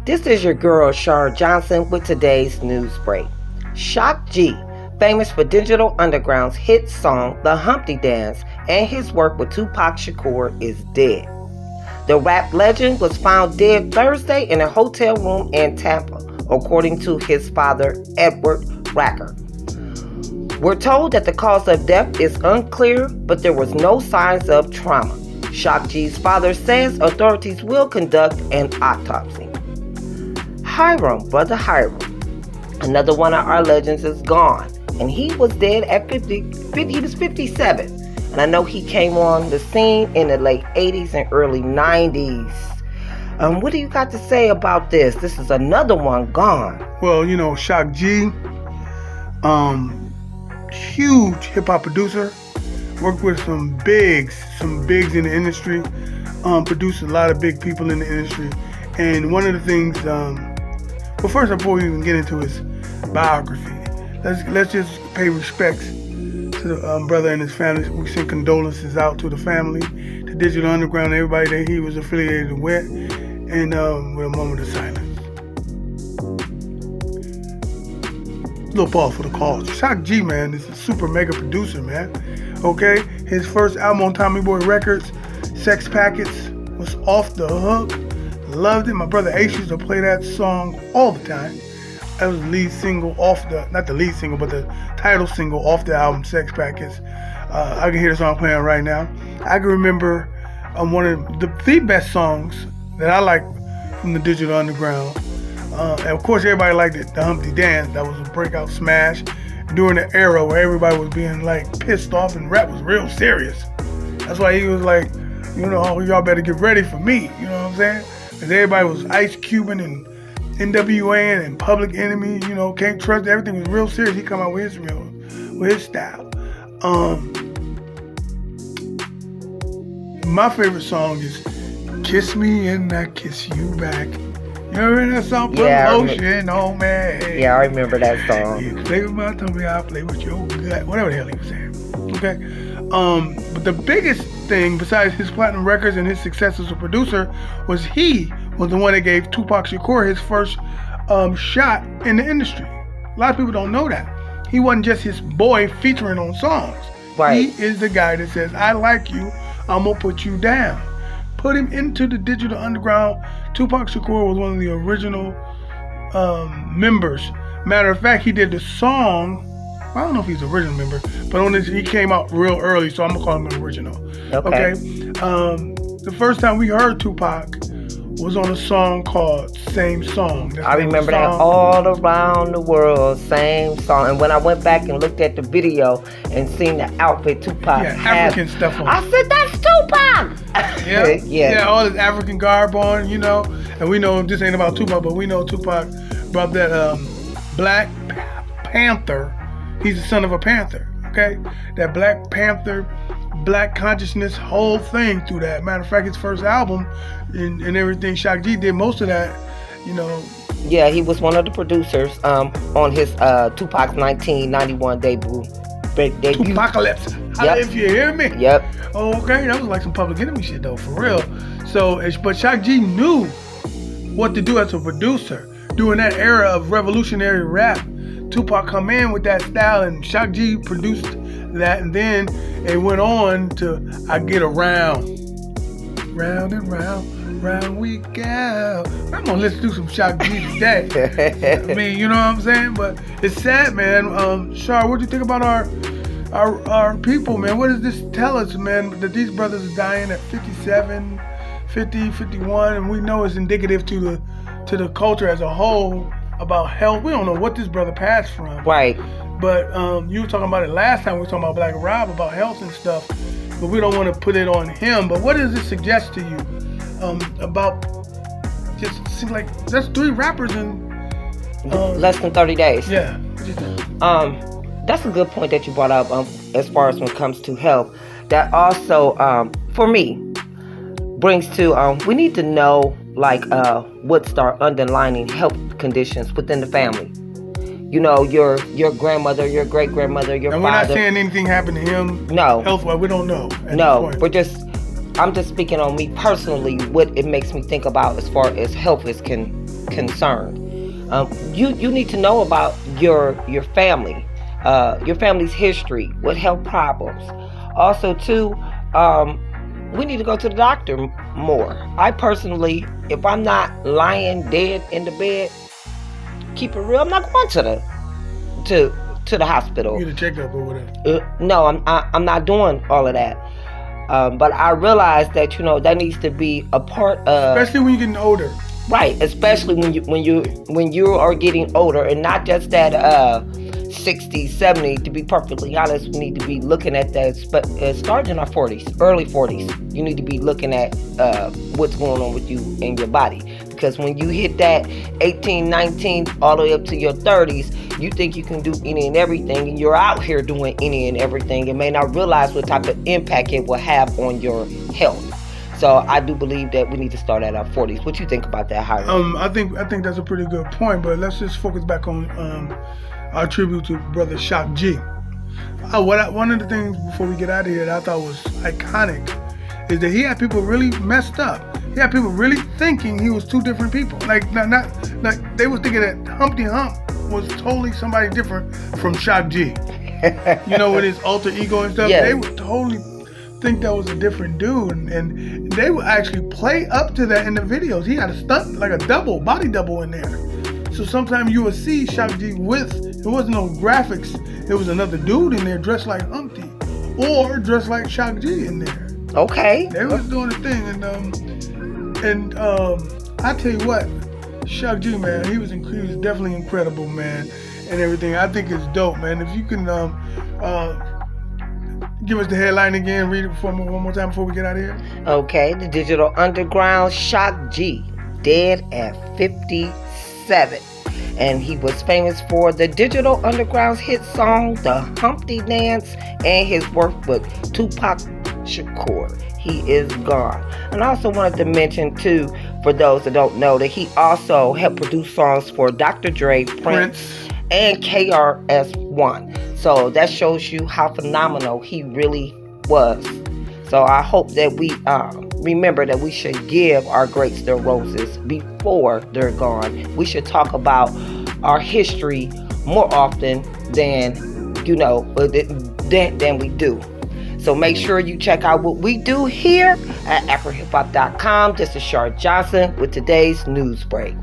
This is your girl, Shar Johnson, with today's news break. Shock G, famous for Digital Underground's hit song, The Humpty Dance, and his work with Tupac Shakur, is dead. The rap legend was found dead Thursday in a hotel room in Tampa, according to his father, Edward Racker. We're told that the cause of death is unclear, but there was no signs of trauma. Shock G's father says authorities will conduct an autopsy. Hiram, brother Hiram, another one of our legends, is gone, and he was dead at 50. He was 57, and I know he came on the scene in the late 80s and early 90s. What do you got to say about this? This is another one gone. Well, you know, Shock G, huge hip hop producer, worked with some bigs in the industry, produced a lot of big people in the industry, and one of the things. Well, first, before we even get into his biography, let's just pay respects to the brother and his family. We send condolences out to the family, to Digital Underground, everybody that he was affiliated with, and with a moment of silence. Little pause for the cause. Shock G, man, is a super mega producer, man. Okay, his first album on Tommy Boy Records, Sex Packets, was off the hook. Loved it. My brother Ace used to play that song all the time. That was the lead single not the lead single, but the title single off the album, Sex Packets. I can hear the song playing right now. I can remember one of the best songs that I like from the Digital Underground. And of course, everybody liked it, the Humpty Dance. That was a breakout smash during the era where everybody was being like pissed off and rap was real serious. That's why he was like, you know, y'all better get ready for me. You know what I'm saying? Because everybody was Ice Cubing and NWA and Public Enemy, you know, Can't Trust. Everything was real serious. He come out with his style. My favorite song is Kiss Me and I Kiss You Back. You remember that song? Put lotion on me. Yeah, I remember that song. You play with my tummy, I play with your gut. Whatever the hell he was saying. Okay. But the biggest thing, besides his platinum records and his success as a producer, was he was the one that gave Tupac Shakur his first shot in the industry. A lot of people don't know that. He wasn't just his boy featuring on songs. Right. He is the guy that says, I like you, I'm going to put you down. Put him into the Digital Underground. Tupac Shakur was one of the original members. Matter of fact, he did the song. I don't know if he's an original member, but on this, he came out real early, so I'm gonna call him an original. Okay. The first time we heard Tupac was on a song called Same Song. I remember that all around the world, same song. And when I went back and looked at the video and seen the outfit Tupac had, African stuff on. I said, that's Tupac! Yeah, all this African garb on, you know. And we know this ain't about Tupac, but we know Tupac brought that Black Panther. He's the son of a panther, okay? That Black Panther, Black consciousness, whole thing through that. Matter of fact, his first album and everything, Shock G did most of that, you know. Yeah, he was one of the producers on his Tupac's 1991 debut. Tupacalypse. Yep. If you hear me. Yep. Okay, that was like some Public Enemy shit though, for real. So, but Shock G knew what to do as a producer during that era of revolutionary rap. Tupac come in with that style and Shock G produced that, and then it went on to I Get Around. Round and round we go. I'm gonna listen to some Shock G today. I mean, you know what I'm saying? But it's sad, man. Shar, what do you think about our people, man? What does this tell us, man? That these brothers are dying at 57, 50, 51, and we know it's indicative to the culture as a whole. About health. We don't know what this brother passed from. Right. But you were talking about it last time. We were talking about Black Rob about health and stuff. But we don't want to put it on him. But what does it suggest to you about just seems like that's 3 rappers in less than 30 days. Yeah. What do you think? That's a good point that you brought up as far as when it comes to health. That also, for me, brings to we need to know what's our underlying health conditions within the family. You know, your grandmother, your great grandmother, your and father. We're not saying anything happened to him. No. Health-wise, we don't know. No, I'm just speaking on me personally. What it makes me think about as far as health is concerned. You need to know about your family, your family's history with health problems. Also, too, we need to go to the doctor more. I personally, if I'm not lying dead in the bed, keep it real, I'm not going to the hospital. Get a checkup or whatever. No, I'm not doing all of that. But I realize that that needs to be a part of, especially when you're getting older. Right, especially when you are getting older, and not just that 60, 70. To be perfectly honest, we need to be looking at that starting in our 40s, early 40s. You need to be looking at what's going on with you in your body, because when you hit that 18, 19, all the way up to your 30s, you think you can do any and everything, and you're out here doing any and everything, and may not realize what type of impact it will have on your health. So I do believe that we need to start at our 40s. What you think about that, Hiram? I think that's a pretty good point, but let's just focus back on our tribute to Brother Shock G. One of the things before we get out of here that I thought was iconic is that he had people really messed up. He had people really thinking he was two different people. Like they was thinking that Humpty Hump was totally somebody different from Shock G. With his alter ego and stuff. Yes. They would totally think that was a different dude, and they would actually play up to that in the videos. He had a stunt, like a body double in there. So sometimes you would see Shock G it wasn't no graphics, it was another dude in there dressed like Humpty or dressed like Shock G in there. Okay. They was doing the thing, and I tell you what, Shock G, man, he was definitely incredible, man, and everything. I think it's dope, man. If you can give us the headline again, read it one more time before we get out of here. Okay, the Digital Underground, Shock G, dead at 57. And he was famous for the Digital Underground's hit song, The Humpty Dance, and his work with Tupac Shakur. He is gone. And I also wanted to mention, too, for those that don't know, that he also helped produce songs for Dr. Dre, Prince, and KRS-One. So that shows you how phenomenal he really was. So I hope that we remember that we should give our greats their roses before they're gone. We should talk about our history more often than we do. So make sure you check out what we do here at AkronHipHop.com. This is Shar Johnson with today's news break.